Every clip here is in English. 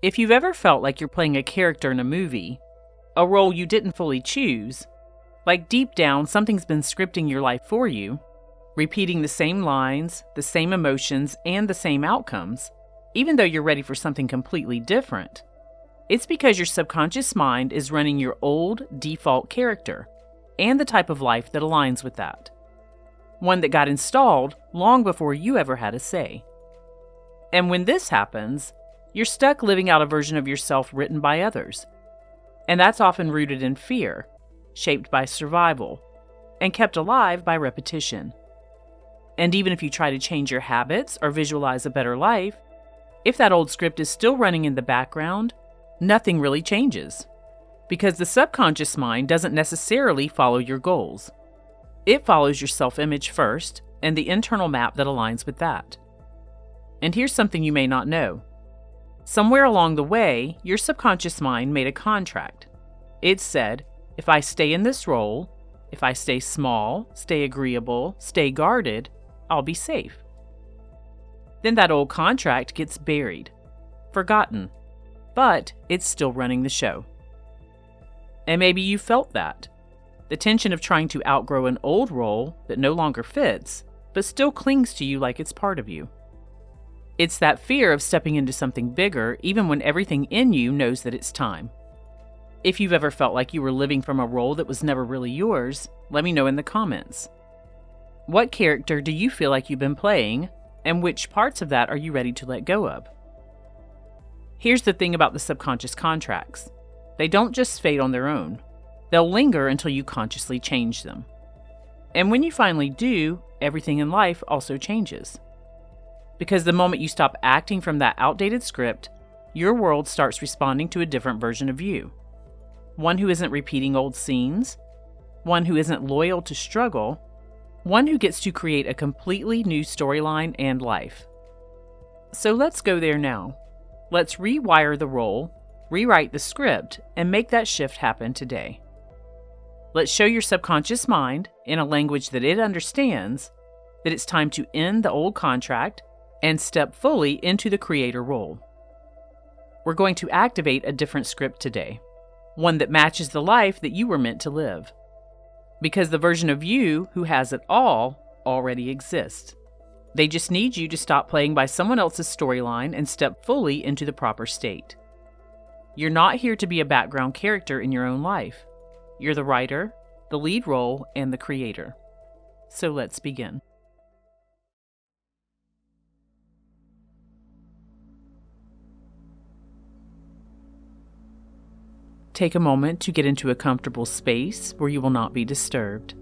If you've ever felt like you're playing a character in a movie, a role you didn't fully choose, like deep down something's been scripting your life for you, repeating the same lines, the same emotions, and the same outcomes, even though you're ready for something completely different, it's because your subconscious mind is running your old default character and the type of life that aligns with that. One that got installed long before you ever had a say. And when this happens, you're stuck living out a version of yourself written by others. And that's often rooted in fear, shaped by survival, and kept alive by repetition. And even if you try to change your habits or visualize a better life, if that old script is still running in the background, nothing really changes. Because the subconscious mind doesn't necessarily follow your goals. It follows your self-image first and the internal map that aligns with that. And here's something you may not know. Somewhere along the way, your subconscious mind made a contract. It said, if I stay in this role, if I stay small, stay agreeable, stay guarded, I'll be safe. Then that old contract gets buried, forgotten, but it's still running the show. And maybe you felt that. The tension of trying to outgrow an old role that no longer fits, but still clings to you like it's part of you. It's that fear of stepping into something bigger, even when everything in you knows that it's time. If you've ever felt like you were living from a role that was never really yours, let me know in the comments. What character do you feel like you've been playing, and which parts of that are you ready to let go of? Here's the thing about the subconscious contracts. They don't just fade on their own. They'll linger until you consciously change them. And when you finally do, everything in life also changes. Because the moment you stop acting from that outdated script, your world starts responding to a different version of you. One who isn't repeating old scenes, one who isn't loyal to struggle, one who gets to create a completely new storyline and life. So let's go there now. Let's rewire the role, rewrite the script, and make that shift happen today. Let's show your subconscious mind, in a language that it understands, that it's time to end the old contract and step fully into the creator role. We're going to activate a different script today, one that matches the life that you were meant to live. Because the version of you who has it all already exists. They just need you to stop playing by someone else's storyline and step fully into the proper state. You're not here to be a background character in your own life. You're the writer, the lead role, and the creator. So let's begin. Take a moment to get into a comfortable space where you will not be disturbed.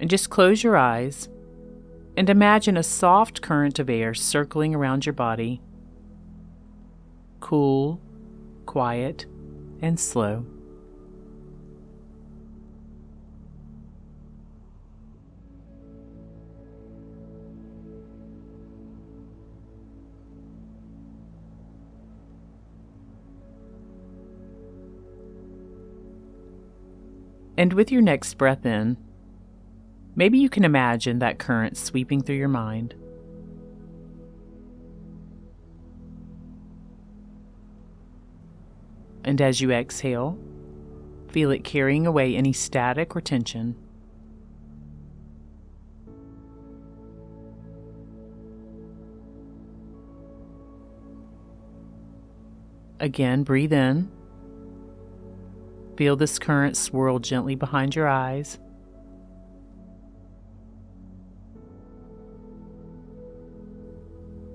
And just close your eyes and imagine a soft current of air circling around your body. Cool, quiet, and slow. And with your next breath in, maybe you can imagine that current sweeping through your mind. And as you exhale, feel it carrying away any static or tension. Again, breathe in. Feel this current swirl gently behind your eyes.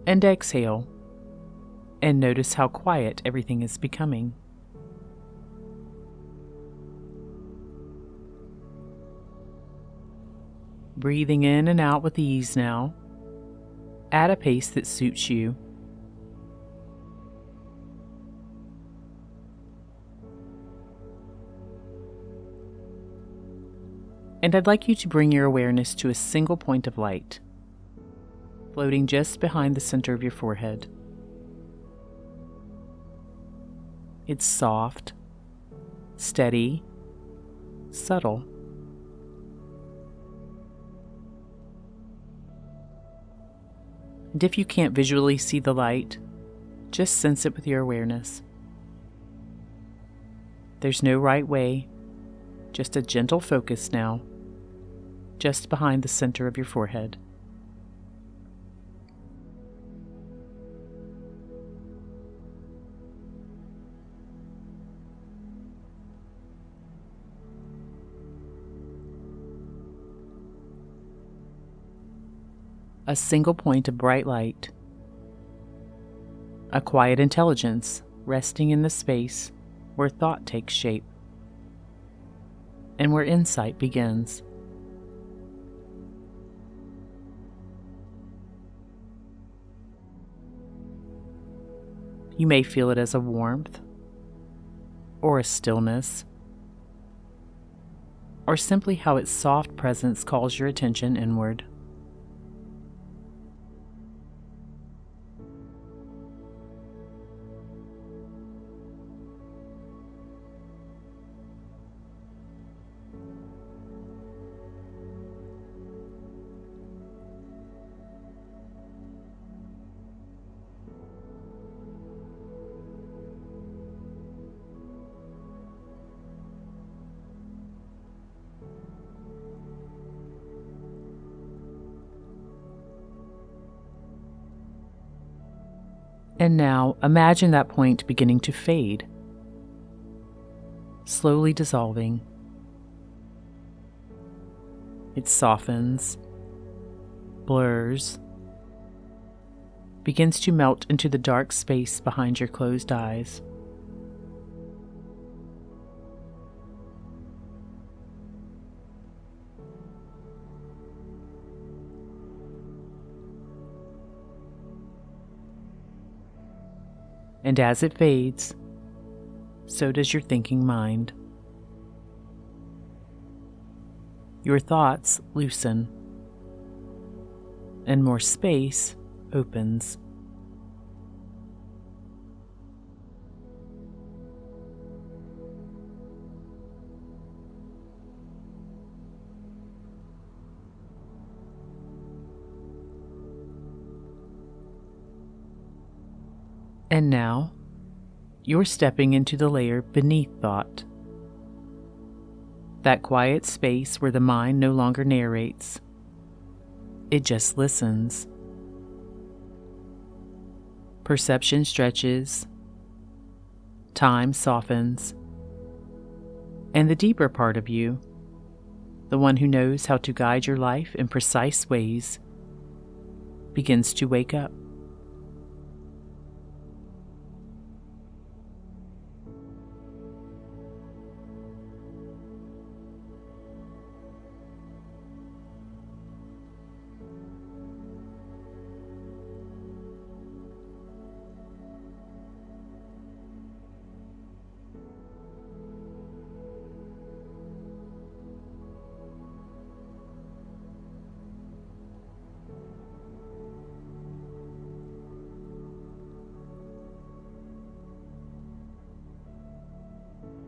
And exhale, and notice how quiet everything is becoming. Breathing in and out with ease now, at a pace that suits you. And I'd like you to bring your awareness to a single point of light, floating just behind the center of your forehead. It's soft, steady, subtle. And if you can't visually see the light, just sense it with your awareness. There's no right way, just a gentle focus now, just behind the center of your forehead. A single point of bright light, a quiet intelligence resting in the space where thought takes shape and where insight begins. You may feel it as a warmth, or a stillness, or simply how its soft presence calls your attention inward. And now imagine that point beginning to fade, slowly dissolving. It softens, blurs, begins to melt into the dark space behind your closed eyes. And as it fades, so does your thinking mind. Your thoughts loosen, and more space opens. And now, you're stepping into the layer beneath thought. That quiet space where the mind no longer narrates. It just listens. Perception stretches. Time softens. And the deeper part of you, the one who knows how to guide your life in precise ways, begins to wake up.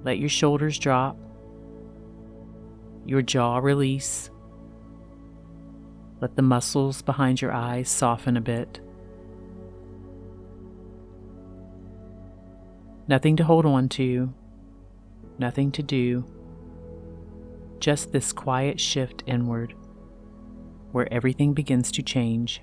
Let your shoulders drop, your jaw release. Let the muscles behind your eyes soften a bit. Nothing to hold on to, nothing to do. Just this quiet shift inward, where everything begins to change.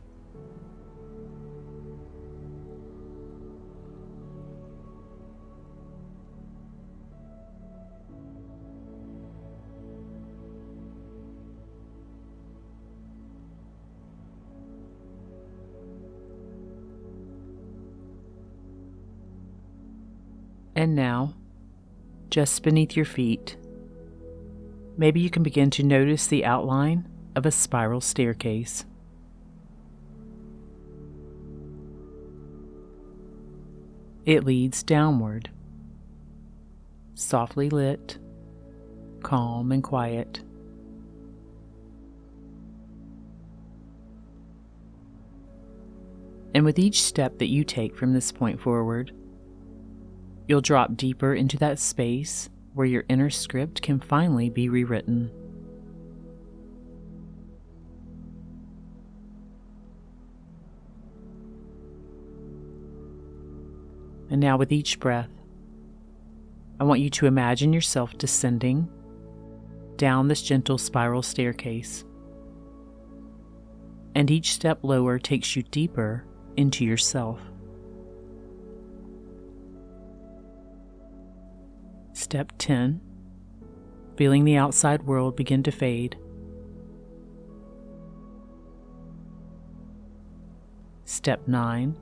And now, just beneath your feet, maybe you can begin to notice the outline of a spiral staircase. It leads downward, softly lit, calm and quiet. And with each step that you take from this point forward, you'll drop deeper into that space where your inner script can finally be rewritten. And now with each breath, I want you to imagine yourself descending down this gentle spiral staircase. And each step lower takes you deeper into yourself. Step 10, feeling the outside world begin to fade. Step 9,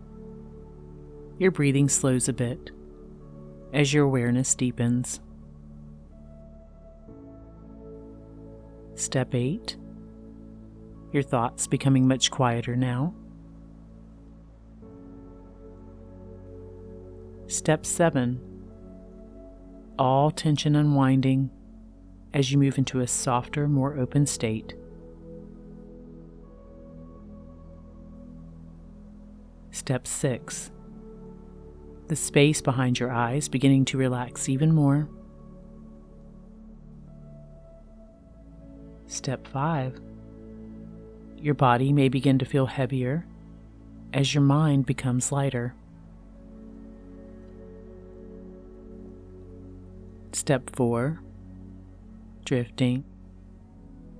your breathing slows a bit as your awareness deepens. Step 8, your thoughts becoming much quieter now. Step 7, all tension unwinding as you move into a softer, more open state. Step 6, the space behind your eyes beginning to relax even more. Step 5, your body may begin to feel heavier as your mind becomes lighter. Step 4, drifting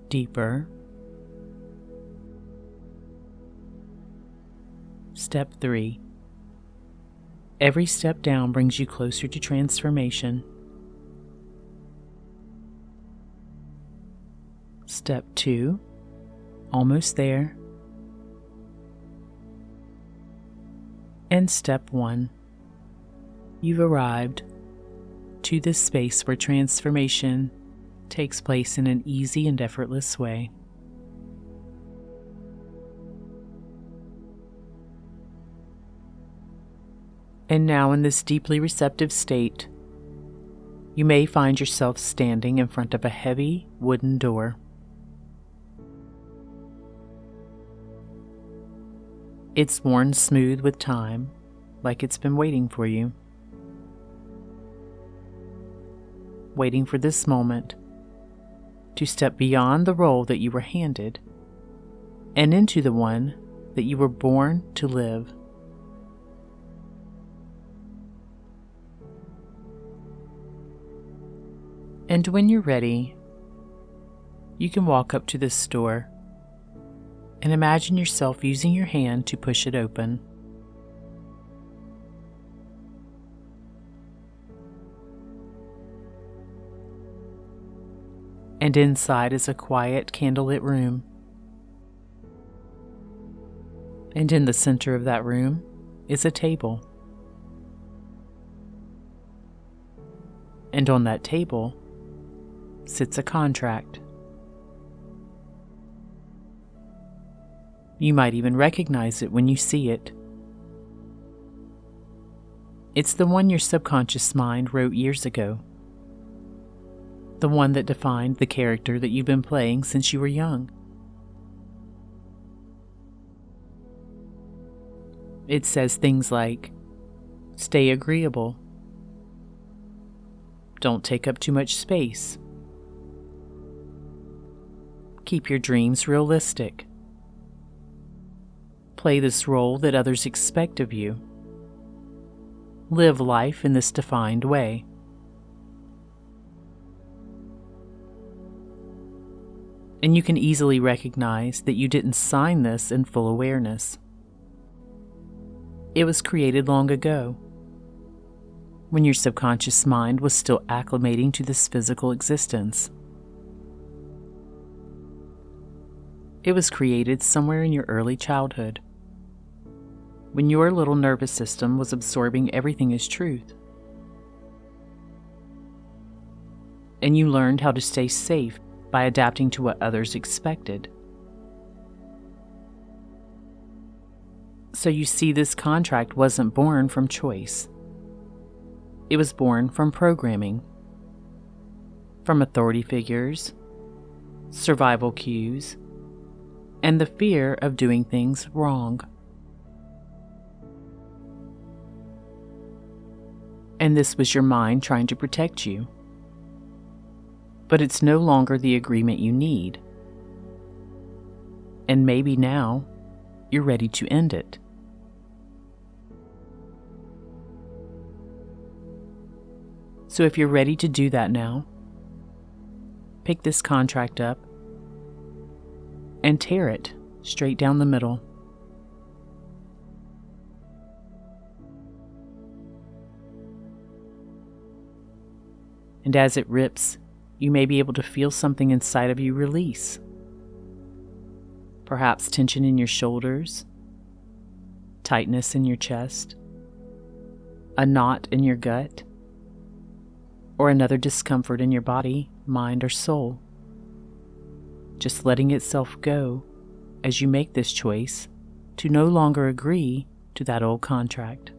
deeper. Step 3, every step down brings you closer to transformation. Step 2, almost there. And step 1, you've arrived to this space where transformation takes place in an easy and effortless way. And now in this deeply receptive state, you may find yourself standing in front of a heavy wooden door. It's worn smooth with time, like it's been waiting for you. Waiting for this moment to step beyond the role that you were handed and into the one that you were born to live. And when you're ready, you can walk up to this door and imagine yourself using your hand to push it open. And inside is a quiet, candlelit room. And in the center of that room is a table. And on that table sits a contract. You might even recognize it when you see it. It's the one your subconscious mind wrote years ago. The one that defined the character that you've been playing since you were young. It says things like, stay agreeable, don't take up too much space, keep your dreams realistic, play this role that others expect of you, live life in this defined way. And you can easily recognize that you didn't sign this in full awareness. It was created long ago, when your subconscious mind was still acclimating to this physical existence. It was created somewhere in your early childhood, when your little nervous system was absorbing everything as truth. And you learned how to stay safe by adapting to what others expected. So you see, this contract wasn't born from choice. It was born from programming, from authority figures, survival cues, and the fear of doing things wrong. And this was your mind trying to protect you. But it's no longer the agreement you need. And maybe now you're ready to end it. So if you're ready to do that now, pick this contract up and tear it straight down the middle. And as it rips, you may be able to feel something inside of you release. Perhaps tension in your shoulders, tightness in your chest, a knot in your gut, or another discomfort in your body, mind, or soul. Just letting itself go as you make this choice to no longer agree to that old contract.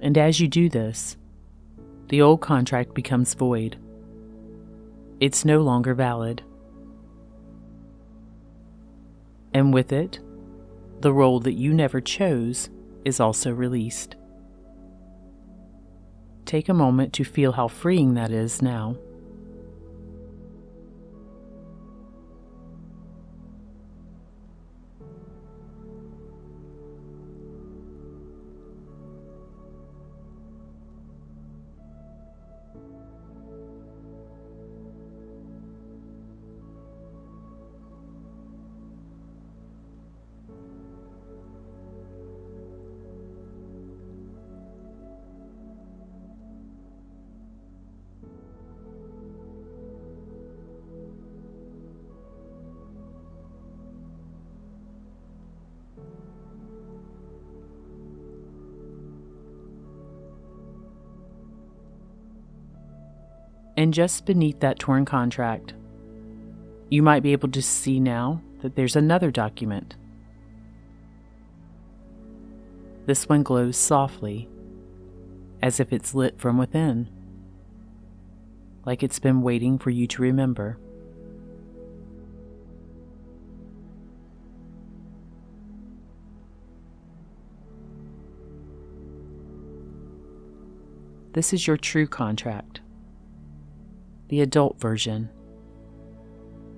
And as you do this, the old contract becomes void. It's no longer valid. And with it, the role that you never chose is also released. Take a moment to feel how freeing that is now. And just beneath that torn contract, you might be able to see now that there's another document. This one glows softly, as if it's lit from within, like it's been waiting for you to remember. This is your true contract, the adult version,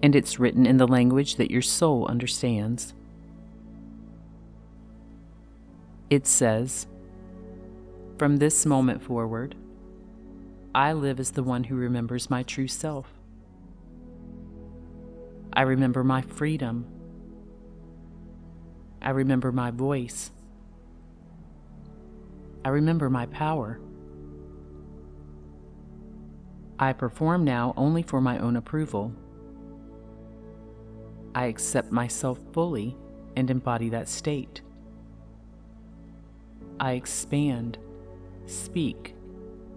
and it's written in the language that your soul understands. It says, "From this moment forward, I live as the one who remembers my true self. I remember my freedom. I remember my voice. I remember my power. I perform now only for my own approval. I accept myself fully and embody that state. I expand, speak,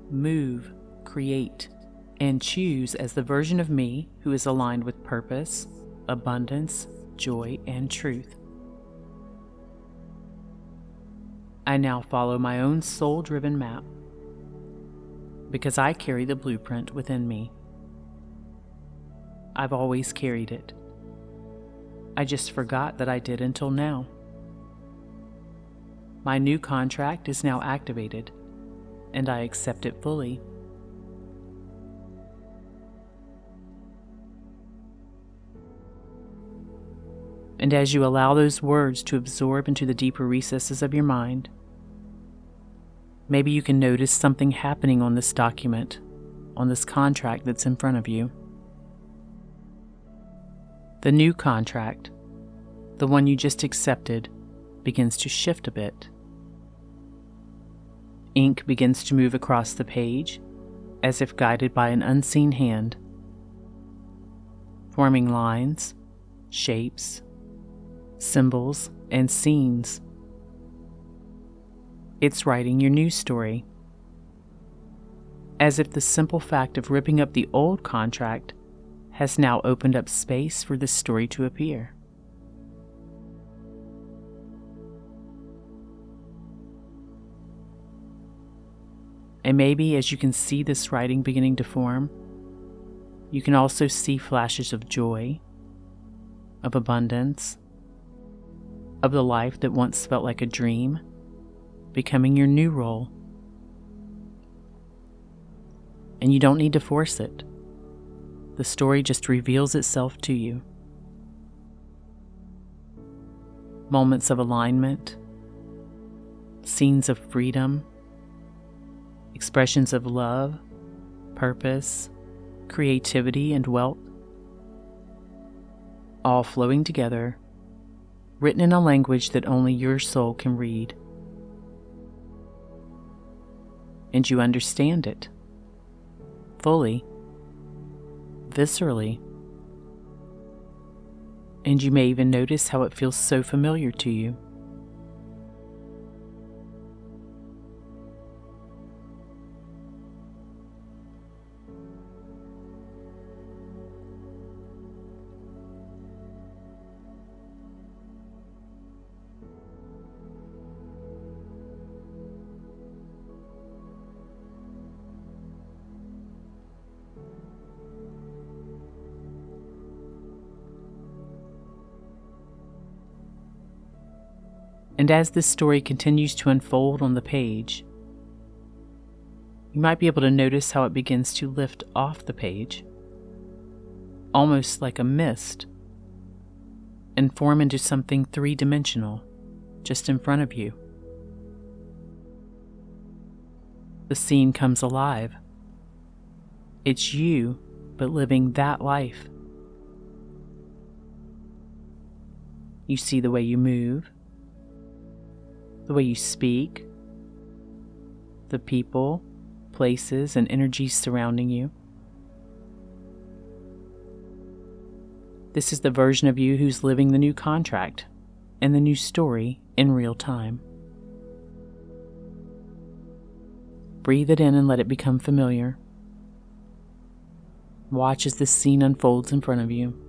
move, create, and choose as the version of me who is aligned with purpose, abundance, joy, and truth. I now follow my own soul-driven map, because I carry the blueprint within me. I've always carried it. I just forgot that I did until now. My new contract is now activated, and I accept it fully. And as you allow those words to absorb into the deeper recesses of your mind, maybe you can notice something happening on this document, on this contract that's in front of you. The new contract, the one you just accepted, begins to shift a bit. Ink begins to move across the page, as if guided by an unseen hand, forming lines, shapes, symbols, and scenes. It's writing your new story, as if the simple fact of ripping up the old contract has now opened up space for this story to appear. And maybe as you can see this writing beginning to form, You can also see flashes of joy, of abundance, of the life that once felt like a dream, becoming your new role. And you don't need to force it. The story just reveals itself to you. Moments of alignment, scenes of freedom, expressions of love, purpose, creativity, and wealth, all flowing together, written in a language that only your soul can read. And you understand it fully, viscerally, and you may even notice how it feels so familiar to you. And as this story continues to unfold on the page, you might be able to notice how it begins to lift off the page, almost like a mist, and form into something three-dimensional just in front of you. The scene comes alive. It's you, but living that life. You see the way you move, the way you speak, the people, places, and energies surrounding you. This is the version of you who's living the new contract and the new story in real time. Breathe it in and let it become familiar. Watch as this scene unfolds in front of you.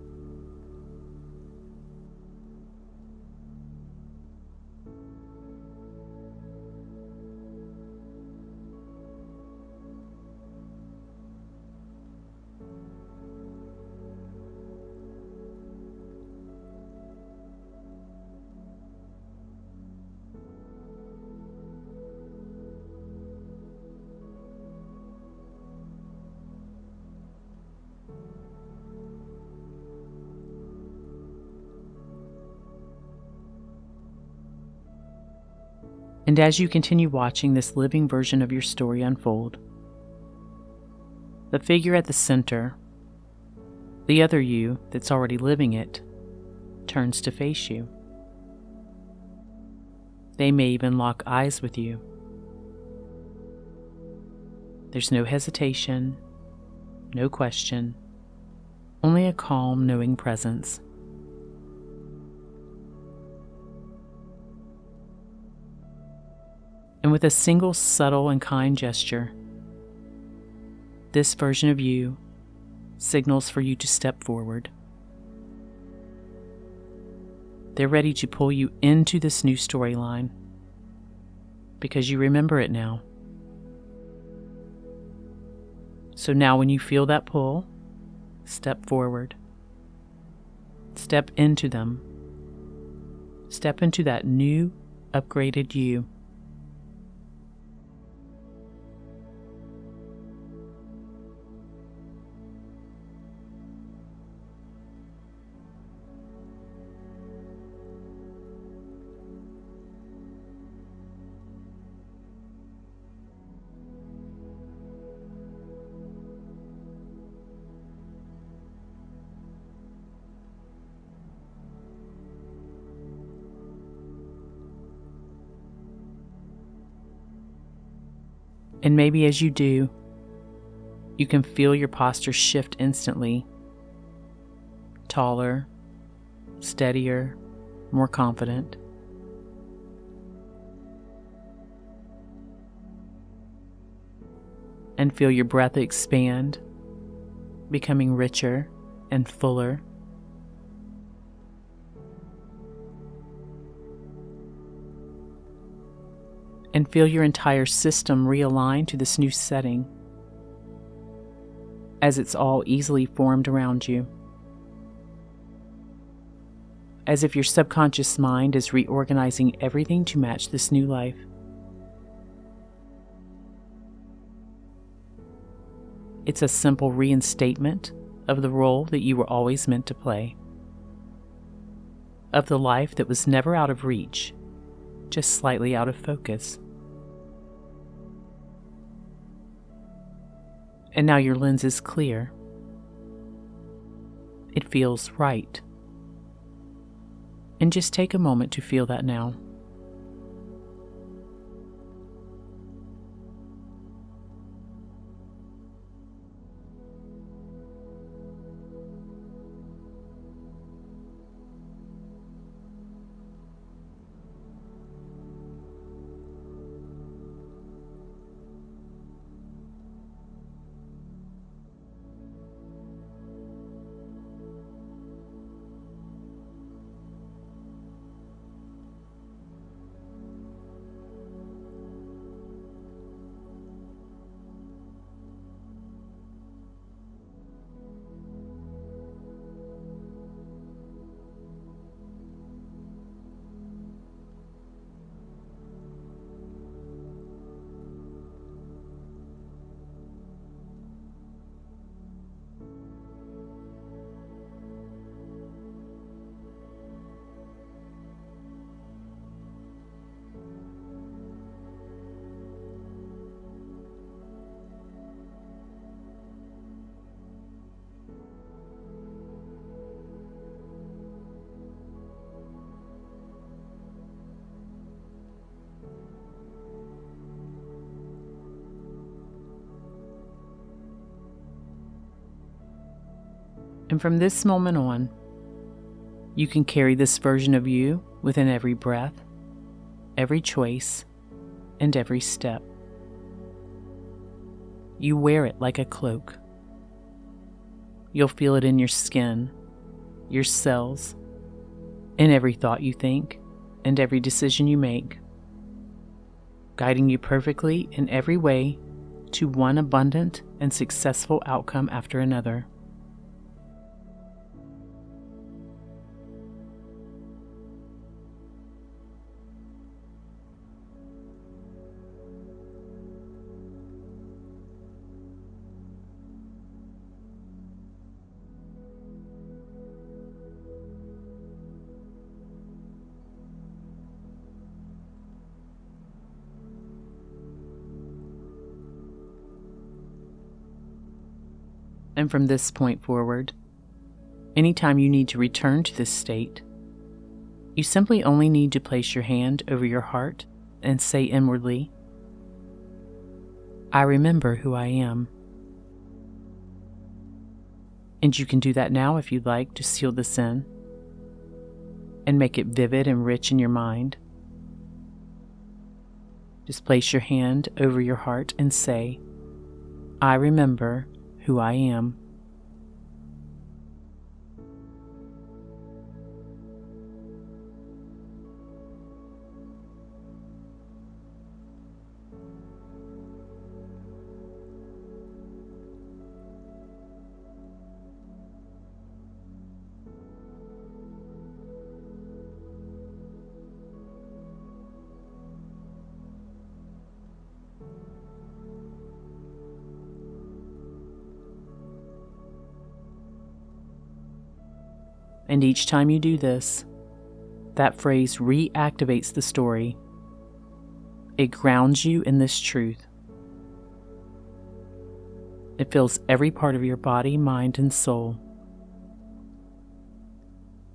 And as you continue watching this living version of your story unfold, the figure at the center, the other you that's already living it, turns to face you. They may even lock eyes with you. There's no hesitation, no question, only a calm, knowing presence. And with a single subtle and kind gesture, this version of you signals for you to step forward. They're ready to pull you into this new storyline because you remember it now. So now when you feel that pull, step forward. Step into them. Step into that new, upgraded you. And maybe as you do, you can feel your posture shift instantly. Taller, steadier, more confident. And feel your breath expand, becoming richer and fuller. And feel your entire system realign to this new setting. as it's all easily formed around you. As if your subconscious mind is reorganizing everything to match this new life. It's a simple reinstatement of the role that you were always meant to play, of the life that was never out of reach, just slightly out of focus. And now your lens is clear. It feels right. And just take a moment to feel that now. And from this moment on, you can carry this version of you within every breath, every choice, and every step. You wear it like a cloak. You'll feel it in your skin, your cells, in every thought you think, and every decision you make, guiding you perfectly in every way to one abundant and successful outcome after another. And from this point forward, anytime you need to return to this state, you simply only need to place your hand over your heart and say inwardly, I remember who I am. And you can do that now if you'd like to seal this in and make it vivid and rich in your mind. Just place your hand over your heart and say, I remember who I am. And each time you do this, that phrase reactivates the story. It grounds you in this truth. It fills every part of your body, mind, and soul.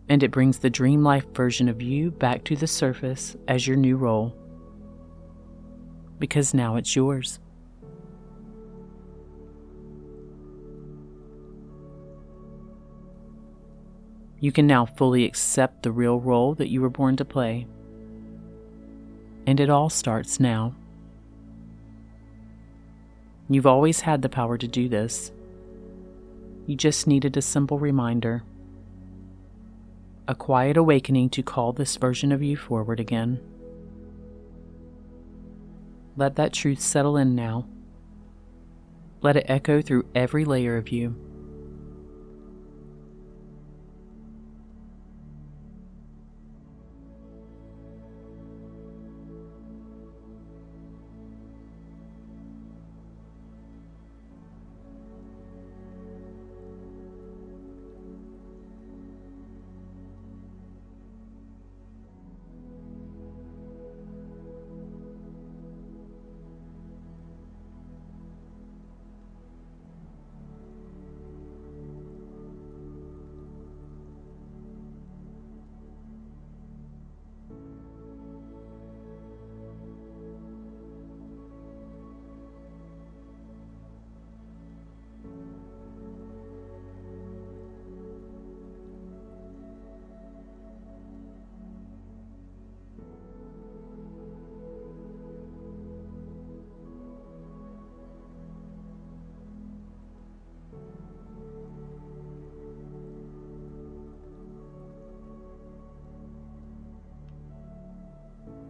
And it brings the dream life version of you back to the surface as your new role. Because now it's yours. You can now fully accept the real role that you were born to play. And it all starts now. You've always had the power to do this. You just needed a simple reminder. A quiet awakening to call this version of you forward again. Let that truth settle in now. Let it echo through every layer of you.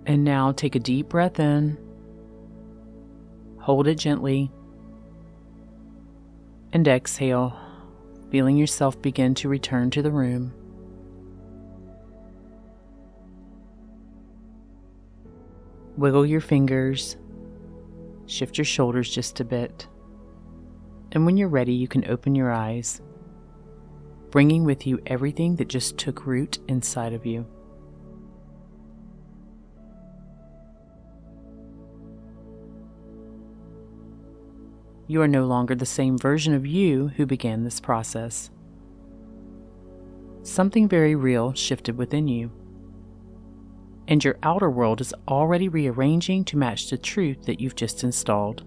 And now take a deep breath in, hold it gently, and exhale, feeling yourself begin to return to the room. Wiggle your fingers, shift your shoulders just a bit, and when you're ready, you can open your eyes, bringing with you everything that just took root inside of you. You are no longer the same version of you who began this process. Something very real shifted within you, and your outer world is already rearranging to match the truth that you've just installed.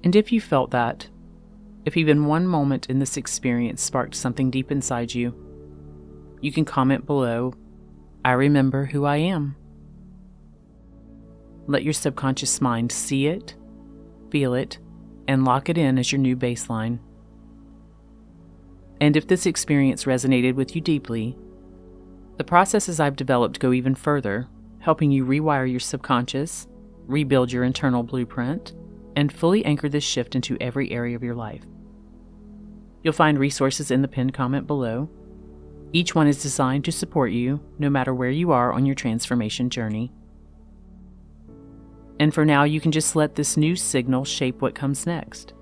And if you felt that, if even one moment in this experience sparked something deep inside you, you can comment below, "I remember who I am." Let your subconscious mind see it, feel it, and lock it in as your new baseline. And if this experience resonated with you deeply, the processes I've developed go even further, helping you rewire your subconscious, rebuild your internal blueprint, and fully anchor this shift into every area of your life. You'll find resources in the pinned comment below. Each one is designed to support you, no matter where you are on your transformation journey. And for now, you can just let this new signal shape what comes next.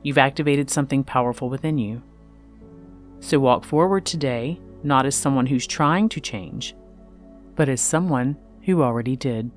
You've activated something powerful within you. So walk forward today, not as someone who's trying to change, but as someone who already did.